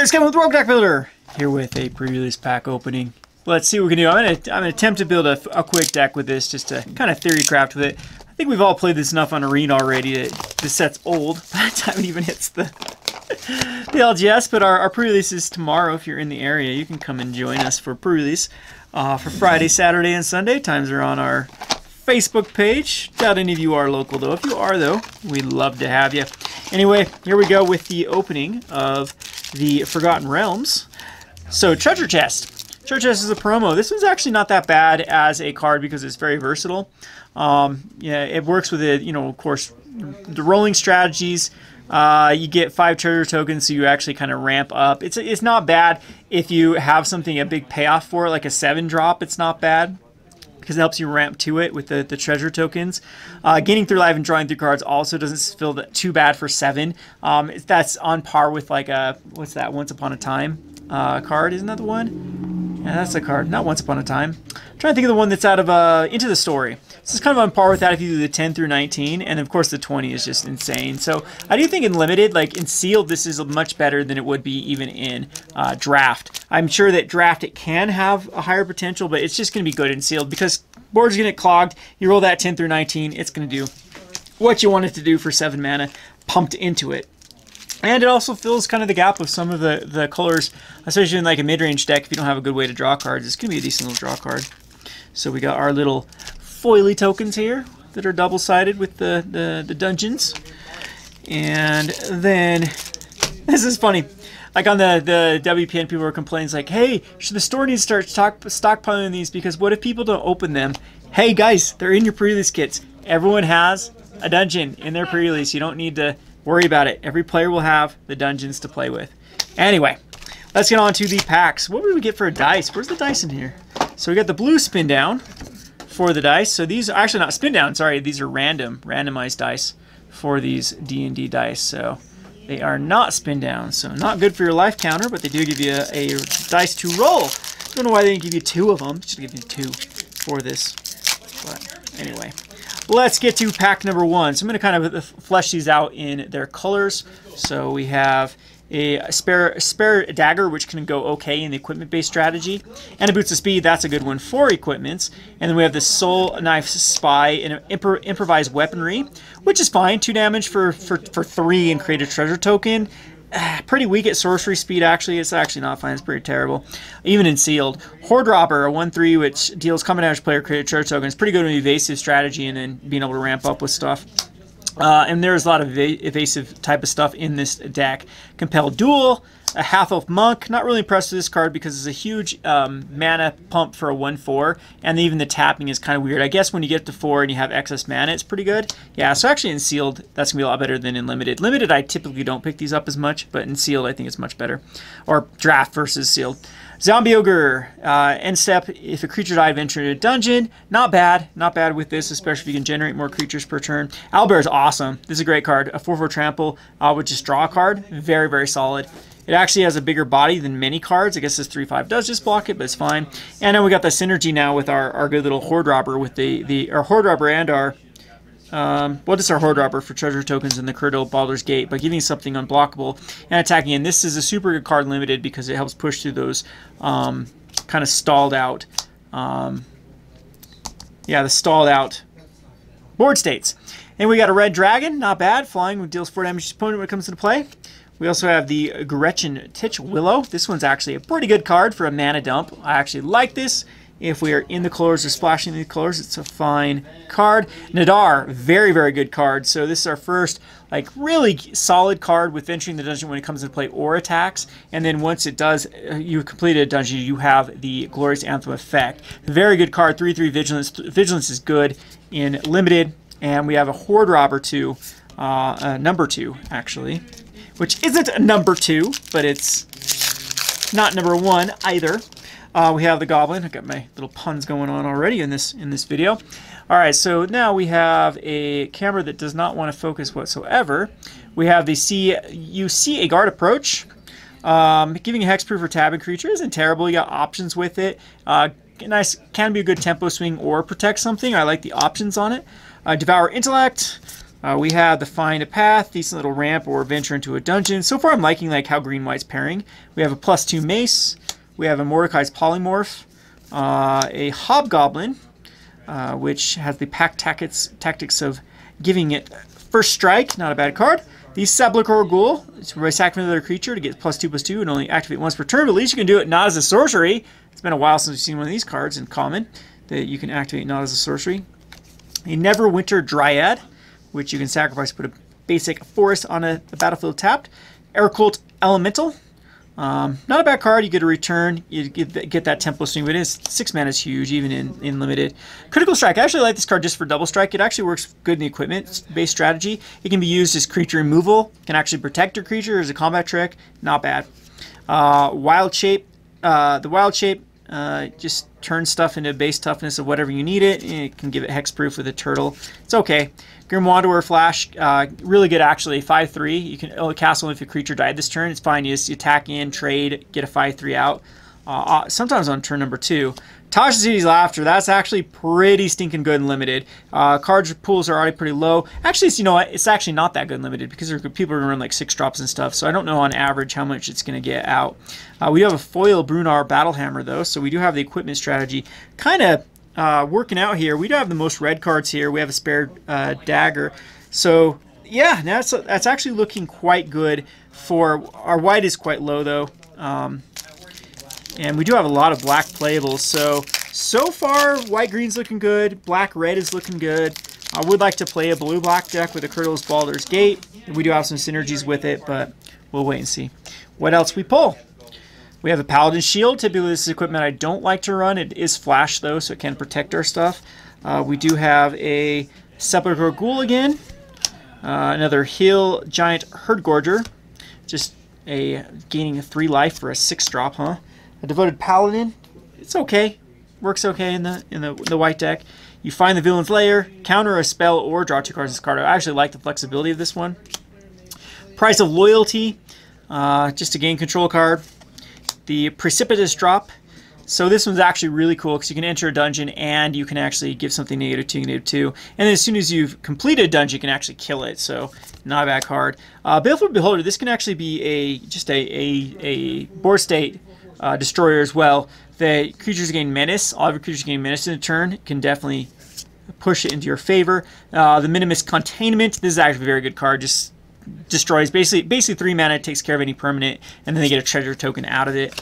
Guys, Kevin with Rogue Deck Builder here with a pre-release pack opening. Let's see what we can do. I'm gonna attempt to build a quick deck with this, just to kind of theory craft with it. I think we've all played this enough on Arena already that this set's old by the time it even hits the LGS. But our pre-release is tomorrow. If you're in the area, you can come and join us for pre-release for Friday, Saturday, and Sunday. Times are on our Facebook page. Doubt any of you are local though. If you are though, we'd love to have you. Anyway, here we go with the opening of the Forgotten Realms. So Treasure Chest. Treasure Chest is a promo. This one's actually not that bad as a card because it's very versatile. Yeah, it works with it, you know, of course, the rolling strategies. You get 5 treasure tokens, so you actually kind of ramp up. It's not bad if you have something, a big payoff for it, like a 7-drop. It's not bad, because it helps you ramp to it with the treasure tokens. Gaining through life and drawing through cards also doesn't feel too bad for 7. That's on par with like a, what's that, Once Upon a Time card, isn't that the one? Yeah, that's a card, not Once Upon a Time. I'm trying to think of the one that's out of Into the Story. So it's kind of on par with that if you do the 10 through 19, and of course the 20 is just insane. So I do think in Limited, like in Sealed, this is much better than it would be even in Draft. I'm sure that Draft, it can have a higher potential, but it's just going to be good in Sealed because board's going to get clogged. You roll that 10 through 19, it's going to do what you want it to do for 7 mana pumped into it. And it also fills kind of the gap of some of the colors, especially in like a mid-range deck. If you don't have a good way to draw cards, it's going to be a decent little draw card. So we got our little foily tokens here that are double-sided with the dungeons. And then, this is funny. Like on the WPN, people were complaining, like, hey, should the store need to start stockpiling these, because what if people don't open them? Hey guys, they're in your pre-release kits. Everyone has a dungeon in their pre-release. You don't need to worry about it. Every player will have the dungeons to play with. Anyway, let's get on to the packs. What did we get for a dice? Where's the dice in here? So we got the blue spin down for the dice. So these are actually not spin down, sorry. These are randomized dice for these D&D dice. So they are not spin down. So not good for your life counter, but they do give you a dice to roll. Don't know why they didn't give you 2 of them. Just give you 2 for this. But anyway, let's get to pack number 1. So I'm going to kind of flesh these out in their colors. So we have a spare dagger, which can go okay in the equipment-based strategy, and a boots of speed. That's a good one for equipments. And then we have the soul knife spy and improvised weaponry, which is fine. 2 damage for 3 and create a treasure token. Pretty weak at sorcery speed, actually. It's actually not fine. It's pretty terrible. Even in Sealed. Horde Robber, a 1/3, which deals combat damage player, create a treasure token. It's pretty good in evasive strategy and then being able to ramp up with stuff. And there's a lot of evasive type of stuff in this deck. Compel Duel, a Half-Elf Monk. Not really impressed with this card because it's a huge mana pump for a 1/4, and even the tapping is kind of weird. I guess when you get to 4 and you have excess mana, it's pretty good. Yeah, so actually in Sealed, that's going to be a lot better than in Limited. Limited, I typically don't pick these up as much, but in Sealed, I think it's much better. Or Draft versus Sealed. Zombie Ogre, end step, if a creature died, venture into a dungeon. Not bad with this, especially if you can generate more creatures per turn. Owlbear is awesome. This is a great card. A 4/4 trample with just draw a card. Very, very solid. It actually has a bigger body than many cards. I guess this 3/5 does just block it, but it's fine. And then we got the synergy now with our good little Horde Robber with our Horde Robber and our well, just our Horde Robber for treasure tokens in the Curdle Baldur's Gate, but giving something unblockable and attacking. And this is a super good card Limited because it helps push through those kind of stalled out, yeah, the stalled out board states. And we got a Red Dragon, not bad, flying, deals 4 damage to the opponent when it comes into play. We also have the Gretchen Titch Willow. This one's actually a pretty good card for a mana dump. I actually like this. If we are in the colors or splashing the colors, it's a fine card. Nadar, very, very good card. So this is our first like really solid card with entering the dungeon when it comes into play or attacks. And then once it does, you complete a dungeon, you have the Glorious Anthem effect. Very good card, 3/3 Vigilance. Vigilance is good in Limited. And we have a Horde Robber too, number 2 actually, which isn't a number 2, but it's not number 1 either. We have the Goblin. I got my little puns going on already in this video. All right, so now we have a camera that does not want to focus whatsoever. We have the you see a guard approach. Giving a hexproof or tabbing creature isn't terrible. You got options with it. Nice, can be a good tempo swing or protect something. I like the options on it. Devour Intellect. We have the Find a Path, decent little ramp, or venture into a dungeon. So far I'm liking like how green-white's pairing. We have a +2 mace. We have a Mordecai's Polymorph. A Hobgoblin, which has the pack tactics of giving it first strike, not a bad card. The Sepulchral Ghoul, it's by sacrificing another creature to get +2/+2 and only activate once per turn, but at least you can do it not as a sorcery. It's been a while since we've seen one of these cards in common that you can activate not as a sorcery. A Neverwinter Dryad, which you can sacrifice to put a basic forest on a battlefield tapped. Aircult Elemental. Not a bad card. You get a return. You get that tempo swing, but it is 6 mana is huge, even in limited. Critical Strike. I actually like this card just for double strike. It actually works good in the equipment-based strategy. It can be used as creature removal. Can actually protect your creature as a combat trick. Not bad. Wild Shape. The Wild Shape just turns stuff into base toughness of whatever you need it. It can give it hexproof with a turtle. It's okay. Grim Wanderer Flash, really good actually, 5/3. You can cast only if a creature died this turn. It's fine, you just attack in, trade, get a 5/3 out. Sometimes on turn number 2. Tasha City's Laughter, that's actually pretty stinking good and limited. Card pools are already pretty low. Actually, you know what, it's actually not that good and limited because people are going to run like 6 drops and stuff, so I don't know on average how much it's going to get out. We have a foil Brunar Battlehammer though, so we do have the equipment strategy kind of working out here. We do have the most red cards here. We have a spare dagger. So yeah, that's actually looking quite good. For our white is quite low though. And we do have a lot of black playables. So far, white-green's looking good. Black-red is looking good. I would like to play a blue-black deck with a Kurtle's Baldur's Gate. We do have some synergies with it, but we'll wait and see. What else we pull? We have a Paladin Shield. Typically, this is equipment I don't like to run. It is flash, though, so it can protect our stuff. We do have a Sepulchral Ghoul again. Another Hill Giant Herdgorger. Just gaining 3 life for a 6-drop, huh? A Devoted Paladin. It's okay. Works okay in the white deck. You find the Villain's Lair, counter a spell, or draw 2 cards as a card. I actually like the flexibility of this one. Price of Loyalty. Just a gain control card. The Precipitous Drop. So this one's actually really cool because you can enter a dungeon and you can actually give something -2, -2. And then as soon as you've completed a dungeon, you can actually kill it. So not a bad card. Baleful Beholder. This can actually be just a board state destroyer as well. The creatures gain menace. All of your creatures gain menace in a turn. Can definitely push it into your favor. The Minimus Containment. This is actually a very good card. Just destroys basically 3 mana. It takes care of any permanent, and then they get a treasure token out of it.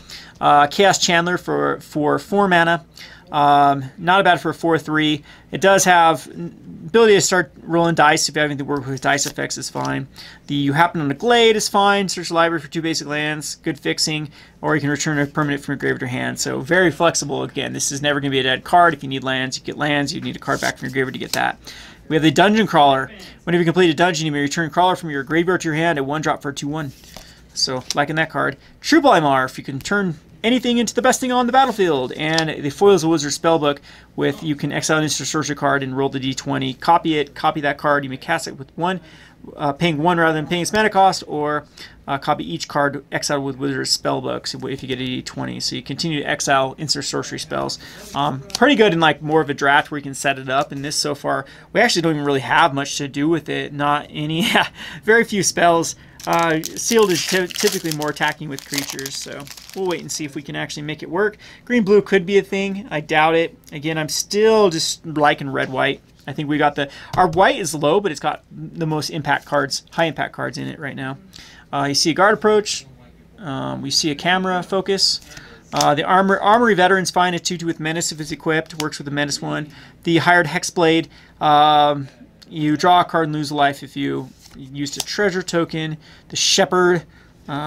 Chaos Chandler for 4 mana. Not bad for a 4/3. It does have ability to start rolling dice. If you have anything to work with dice effects, is fine. The You Happen on a Glade is fine. Search the library for 2 basic lands. Good fixing. Or you can return a permanent from your grave to your hand. So very flexible. Again, this is never going to be a dead card. If you need lands, you get lands. You need a card back from your graveyard to get that. We have the Dungeon Crawler. Whenever you complete a dungeon, you may return Crawler from your graveyard to your hand at 1-drop for a 2/1. So, liking that card. True Polymorph. You can turn anything into the best thing on the battlefield. And the Foils of Wizard Spellbook with you can exile an instant sorcery card and roll the d20. Copy it, copy that card. You may cast it with paying 1 rather than paying its mana cost, or copy each card exiled with Wizard Spellbook so if you get a d20. So you continue to exile instant sorcery spells. Pretty good in like more of a draft where you can set it up. And this so far, we actually don't even really have much to do with it. Not any, very few spells. Sealed is typically more attacking with creatures, so we'll wait and see if we can actually make it work. Green-blue could be a thing. I doubt it. Again, I'm still just liking red-white. I think we got our white is low, but it's got the most impact cards, high impact cards in it right now. You see a Guard Approach. We see a Camera Focus. The Armory Veteran's fine at 2/2 with Menace if it's equipped. Works with the Menace one. The Hired Hexblade. You draw a card and lose a life if you used a treasure token. The Shepherd,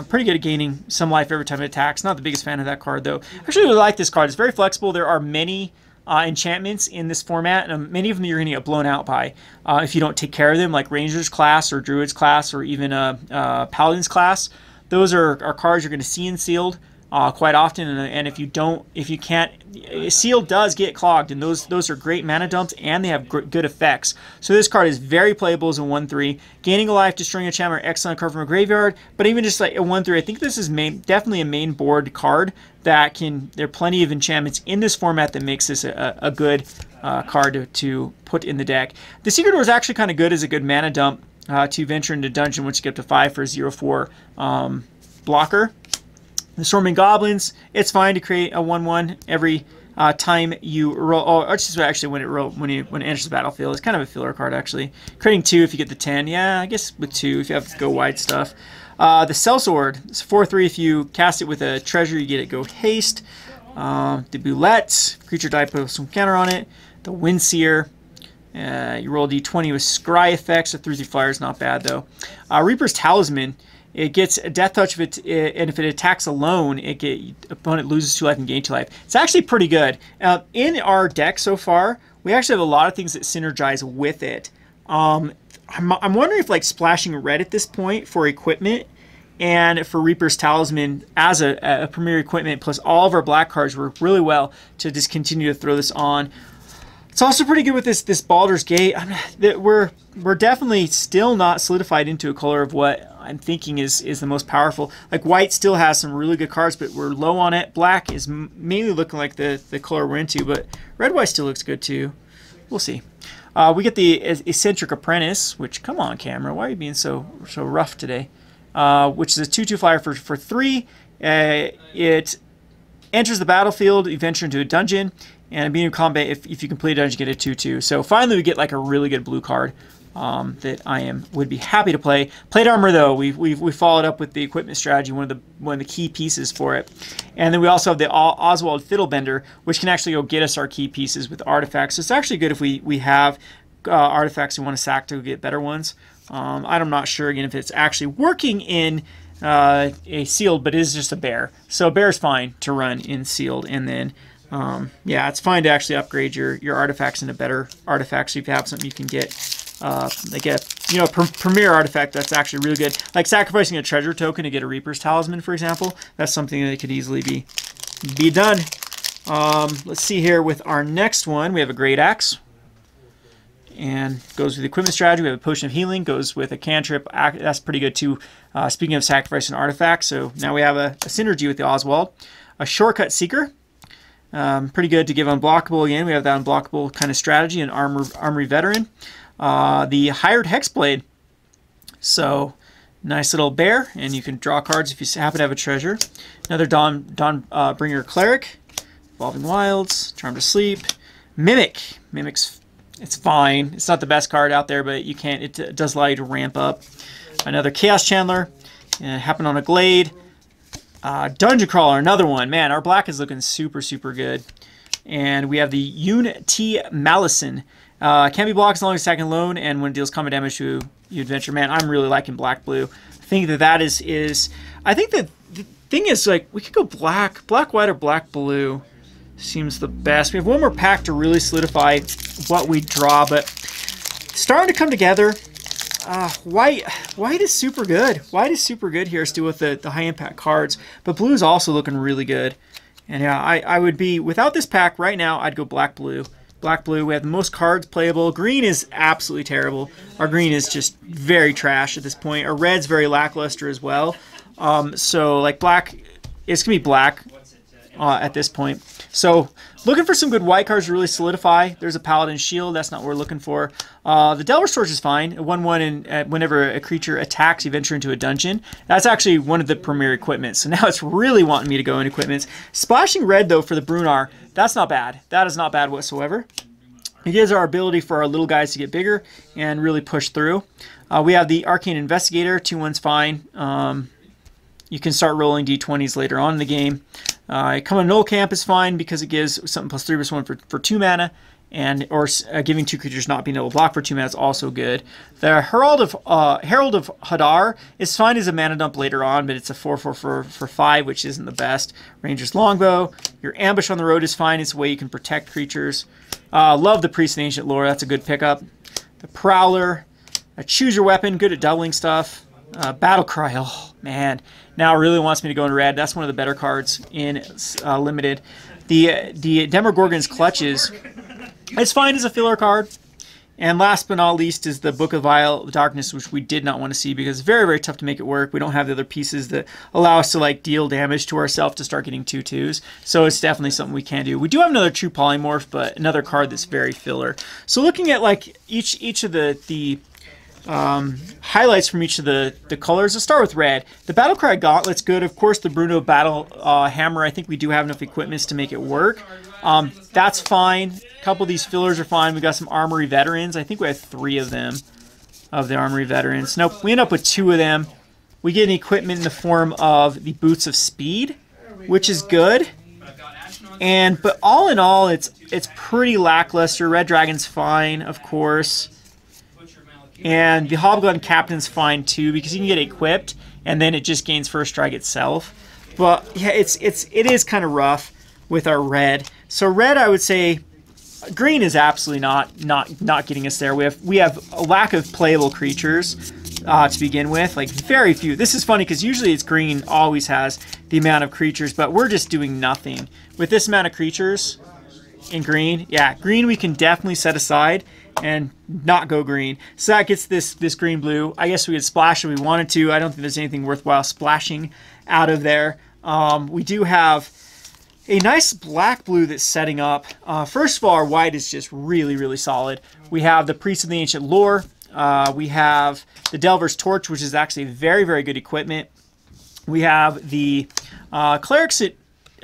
pretty good at gaining some life every time it attacks. Not the biggest fan of that card though. I actually really like this card. It's very flexible. There are many enchantments in this format, and many of them you're going to get blown out by if you don't take care of them, like Ranger's class or Druid's class or even Paladin's class. Those are cards you're going to see in Sealed. quite often, and if you can't, Seal does get clogged, and those are great mana dumps, and they have good effects. So this card is very playable as a 1/3. Gaining a life, destroying a enchantment, excellent card from a graveyard. But even just like a 1/3, I think this is definitely a main board card that can. There are plenty of enchantments in this format that makes this a good card to put in the deck. The Secret Door is actually kind of good as a good mana dump to venture into dungeon, which you get up to 5 for a 0/4 blocker. The Storming Goblins, it's fine to create a 1/1 every time you roll. Oh, it's just actually when it enters the battlefield. It's kind of a filler card actually. Creating 2 if you get the 10. Yeah, I guess with 2 if you have to go wide stuff. The Sellsword, it's 4/3 if you cast it with a treasure, you get it go haste. The Boulette, creature die, put some counter on it. The Windseer, you roll d20 with scry effects. A 3/3 flyer is not bad though. Reaper's Talisman. It gets a death touch and if it attacks alone, opponent loses 2 life and gain 2 life. It's actually pretty good. In our deck so far, we actually have a lot of things that synergize with it. I'm wondering if like splashing red at this point for equipment and for Reaper's Talisman as a premier equipment plus all of our black cards work really well to just continue to throw this on. It's also pretty good with this Baldur's Gate. We're definitely still not solidified into a color of what I'm thinking is the most powerful. Like white still has some really good cards, but we're low on it. Black is mainly looking like the color we're into, but red-white still looks good too. We'll see. We get the Eccentric Apprentice, which, come on camera, why are you being so rough today? Which is a 2/2 flyer for 3. It enters the battlefield, you venture into a dungeon, and being in combat, if you complete a dungeon, you get a 2/2. So finally we get like a really good blue card that would be happy to play. Plate Armor though, we followed up with the equipment strategy, one of the key pieces for it. And then we also have the Oswald Fiddlebender, which can actually go get us our key pieces with artifacts. So it's actually good if we have artifacts we want to sack to get better ones. I'm not sure again if it's actually working in a sealed, but it is just a bear. So bear's fine to run in sealed, and then yeah, it's fine to actually upgrade your artifacts into better artifacts. So if you have something you can get like a premier artifact that's actually really good, like sacrificing a treasure token to get a Reaper's Talisman, for example. That's something that could easily be done. Let's see here with our next one. We have a Great Axe, and goes with the equipment strategy. We have a Potion of Healing, goes with a cantrip. That's pretty good too. Speaking of sacrificing artifacts, so now we have a synergy with the Oswald. A Shortcut Seeker. Pretty good to give unblockable again. We have that unblockable kind of strategy. An Armory Veteran. The Hired Hexblade. So nice little bear, and you can draw cards if you happen to have a treasure. Another Dawnbringer Cleric. Evolving Wilds. Charm to Sleep. Mimic's it's fine. It's not the best card out there, but it does allow you to ramp up. Another Chaos Chandler. Happen on a Glade. Dungeon Crawler, another one. Man, our black is looking super, super good. And we have the UT Malison. Can't be blocked as long as attacking alone, and when it deals combat damage to you adventure. Man, I'm really liking black-blue. I think that is I think that the thing is, like, we could go black-white or black-blue. Seems the best. We have one more pack to really solidify what we draw, but starting to come together. White is super good. White is super good here still with the high impact cards, but blue is also looking really good. And yeah, I would be, without this pack right now, I'd go black-blue. Black-blue, we have the most cards playable. Green is absolutely terrible. Our green is just very trash at this point. Our red's very lackluster as well. So like black, it's gonna be black at this point. So looking for some good white cards to really solidify. There's a Paladin Shield. That's not what we're looking for. The Delver Storage is fine. 1/1, and whenever a creature attacks, you venture into a dungeon. That's actually one of the premier equipments. So now it's really wanting me to go in equipments. Splashing red, though, for the Brunar, that's not bad. That is not bad whatsoever. It gives our ability for our little guys to get bigger and really push through. We have the Arcane Investigator. 2/1's fine. You can start rolling d20s later on in the game. Come on Null Camp is fine because it gives something +3/+1 for 2 mana, or giving 2 creatures not being able to block for 2 mana is also good. The Herald of Hadar is fine as a mana dump later on, but it's a 4/4 for 5, which isn't the best. Ranger's Longbow. Your Ambush on the Road is fine. It's a way you can protect creatures. Love the Priest and Ancient Lore. That's a good pickup. The Prowler. Choose your weapon. Good at doubling stuff. Battle Cry, oh man, now it really wants me to go in red. That's one of the better cards in Limited. The Demogorgon's Clutches, it's fine as a filler card. And last but not least is the Book of Vile Darkness, which we did not want to see because it's very, very tough to make it work. We don't have the other pieces that allow us to like deal damage to ourselves to start getting 2/2s. So it's definitely something we can do. We do have another True Polymorph, but another card that's very filler. So looking at like each of the highlights from each of the colors. Let's start with red. The Battlecry Gauntlet's good. Of course, the Bruno Battle Hammer, I think we do have enough equipments to make it work. That's fine. A couple of these fillers are fine. We got some Armory Veterans. I think we have 3 of them, of the Armory Veterans. Nope, we end up with 2 of them. We get an equipment in the form of the Boots of Speed, which is good. But all in all, it's pretty lackluster. Red Dragon's fine, of course. And the Hobgoblin Captain's fine too because you can get it equipped and then it just gains first strike itself. But yeah, it is kind of rough with our red. So red, I would say, green is absolutely not getting us there. We have a lack of playable creatures to begin with, like very few. This is funny because usually it's green always has the amount of creatures, but we're just doing nothing with this amount of creatures in green. Yeah, green we can definitely set aside and not go green. So that gets this green blue. I guess we could splash if we wanted to. I don't think there's anything worthwhile splashing out of there. We do have a nice black blue that's setting up. First of all, our white is just really, really solid. We have the Priest of the Ancient Lore. We have the Delver's Torch, which is actually very, very good equipment. We have the Clerics that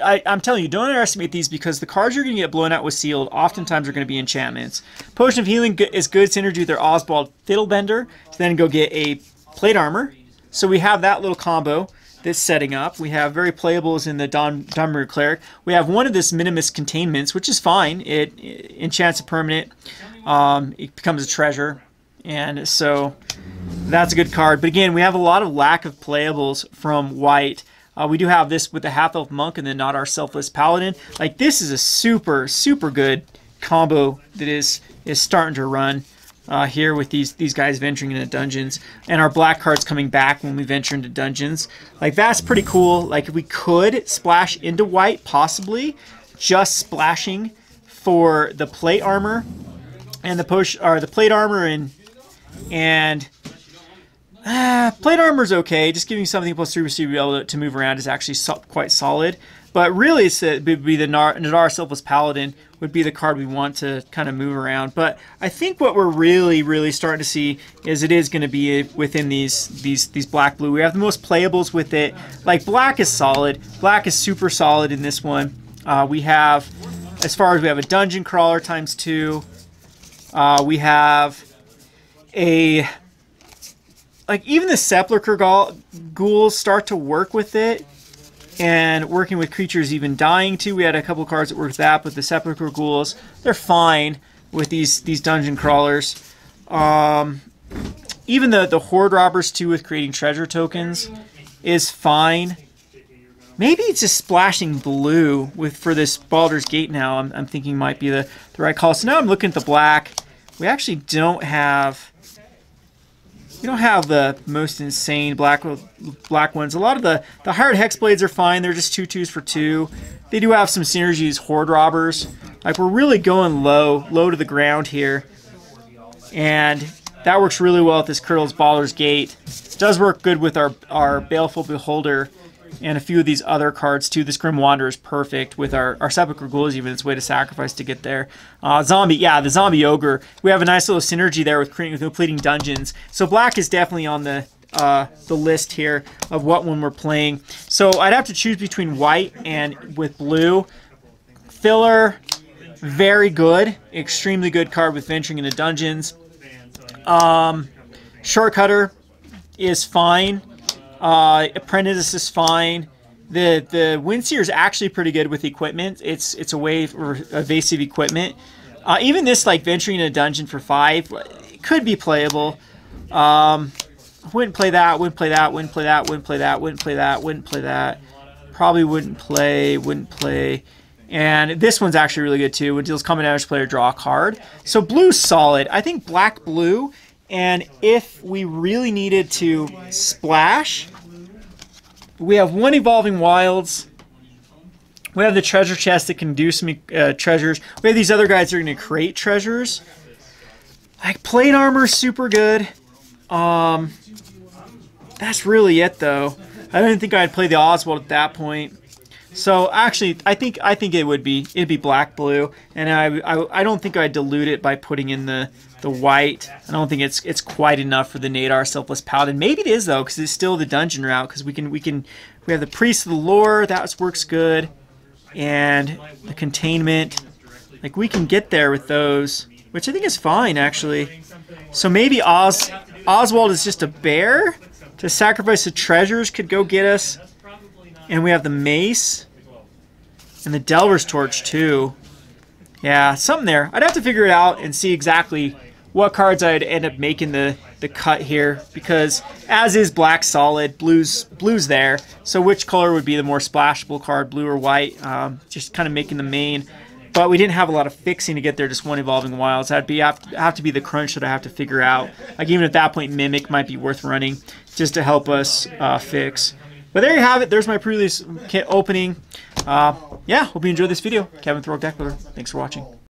I'm telling you, don't underestimate these because the cards you're going to get blown out with sealed oftentimes are going to be enchantments. Potion of Healing is good synergy with their Oswald Fiddlebender to then go get a Plate Armor. So we have that little combo that's setting up. We have very playables in the Dunmer Cleric. We have one of this Minimus Containments, which is fine. It enchants a permanent. It becomes a treasure. And so that's a good card. But again, we have a lot of lack of playables from white. We do have this with the Half-Elf Monk and then Not Our Selfless Paladin. Like, this is a super, super good combo that is starting to run here with these guys venturing into dungeons. And our black cards coming back when we venture into dungeons. Like, that's pretty cool. Like, if we could splash into white, possibly, just splashing for the plate armor and the push, or the plate armor and plate armor's okay. Just giving something +3 to be able to move around is actually quite solid. But really, it would be the Nadar Selfless Paladin would be the card we want to kind of move around. But I think what we're really, really starting to see is it is going to be within these black-blue. We have the most playables with it. Like, black is solid. Black is super solid in this one. We have, as far as we have a Dungeon Crawler ×2. We have a... Like, even the Sepulchre Ghouls start to work with it, and working with creatures even dying too. We had a couple cards that worked with that, but the Sepulchre Ghouls, they're fine with these Dungeon Crawlers. Even the Horde Robbers too, with creating treasure tokens, is fine. Maybe it's just splashing blue for this Baldur's Gate now. I'm thinking might be the right call. So now I'm looking at the black. We actually don't have... We don't have the most insane black ones. A lot of the Hired Hexblades are fine. They're just 2/2s for 2. They do have some synergies, Horde Robbers. Like, we're really going low to the ground here. And that works really well with this Curdle's Baldur's Gate. It does work good with our Baleful Beholder and a few of these other cards too. This Grim Wanderer is perfect with our Sepulchre Ghoul is even its way to sacrifice to get there. Zombie, yeah, the Zombie Ogre. We have a nice little synergy there with completing dungeons. So black is definitely on the list here of what one we're playing. So I'd have to choose between white and with blue. Filler, very good, extremely good card with venturing into dungeons. Shortcutter is fine. Apprentice is fine. The Windseer is actually pretty good with equipment. It's a way for evasive equipment. Even this, like, venturing in a dungeon for 5, it could be playable. Wouldn't play that, wouldn't play that, wouldn't play that, wouldn't play that, wouldn't play that, wouldn't play that. Probably wouldn't play. And this one's actually really good too. When deals common damage, player draw a card. So blue's solid. I think black, blue, And if we really needed to splash, we have 1 Evolving Wilds. We have the treasure chest that can do some treasures. We have these other guys that are going to create treasures. Like, plate armor is super good. That's really it, though. I didn't think I'd play the Oswald at that point. So actually, I think it'd be black blue, and I don't think I'd dilute it by putting in the white. I don't think it's quite enough for the Nadar Selfless Paladin. Maybe it is though, because it's still the dungeon route. Because we have the Priest of the Lore, that works good, and the Containment. Like, we can get there with those, which I think is fine actually. So maybe Oswald is just a bear to sacrifice the treasures could go get us. And we have the Mace and the Delver's Torch too. Yeah, something there. I'd have to figure it out and see exactly what cards I'd end up making the cut here, because as is black solid, blue's there. So which color would be the more splashable card, blue or white? Just kind of making the main. But we didn't have a lot of fixing to get there, just 1 Evolving Wilds. That'd have to be the crunch that I have to figure out. Like, even at that point, Mimic might be worth running just to help us fix. But there you have it. There's my pre-release kit opening. Yeah, hope you enjoyed this video. Kevin, Rogue Deck Builder. Thanks for watching.